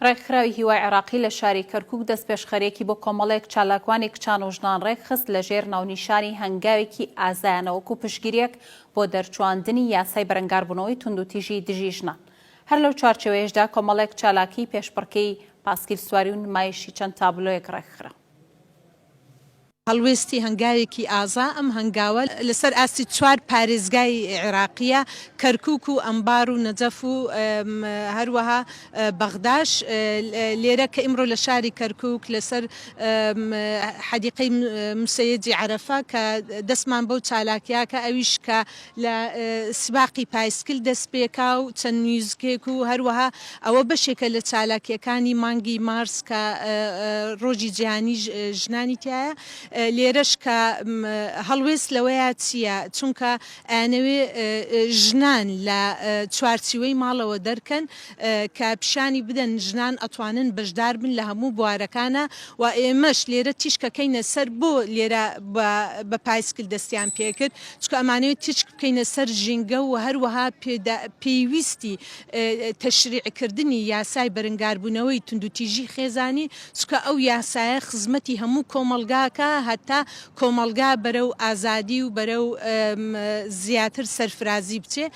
ڕێکخراوی هیوای عێراقی لە شاری کەرکووک دەست پێشخەرێکی بۆ کۆمەڵێک چالاکوانی کچان و ژنان ڕێکخست لە ژێر ناونیشانی هەنگاوێکی ئازایانەوەکو پشگیریەک بۆ دەرچواندنی یاسای بەرەنگاربوونەوەی توندوتیژی دژی ژنان. هەر لەو چارچەوەیەشدا کۆمەڵێک چالاکی پێشبڕکێی پاسکیل سواری و نمایشی چەند تابلۆیەک ڕێکخرا. هەڵوێستی هەنگاوێکی ئازا ئەم هەنگاوە لەسەر ئاستی 4 پارێزگای عێراقیە کەرکووک و ئەمبار و نەجەف و هەروەها بەغداش لێرە کە ئیمڕۆ لە شاری کەرکووک لەسەر حەدیقەی موسەیەدی عەرەفە کە دەستمان بەو چالاکیە کە ئەویش کە لە سباقی پایسکل دەست پێکا و چەند میوزیکێک و هەروەها ئەوە بەشێکە لە چالاکیەکانی مانگی مارس کە ڕۆژی جیهانی ژنانی تایە. لێرەش کە هەڵوێست لەوەیە چییە چونکە ئەنەوێ ژنان لە چوارچیوەی ماڵەوە دەرکەن کە پیشانی بدەن ژنان ئەتوانن بەشدار بن لە هەموو بوارەکانە و ئێمەش لێرە تیشکەکەینە سەر بۆ لێرە بە پایسکل دەستیان پێکرد چکە ئەمانەوێت تیشک بکەینە سەر ژینگە و هەروەها پێویستی تەشریعکردنی یاسای بەرەنگاربوونەوەی توندوتیژی خێزانی چکە ئەو یاسایە خزمەتی هەموو کۆمەلگاکە هەتا کۆمەلگا بەرەو ئازادی و بەرەو زیاتر سەرفرازی بچێ.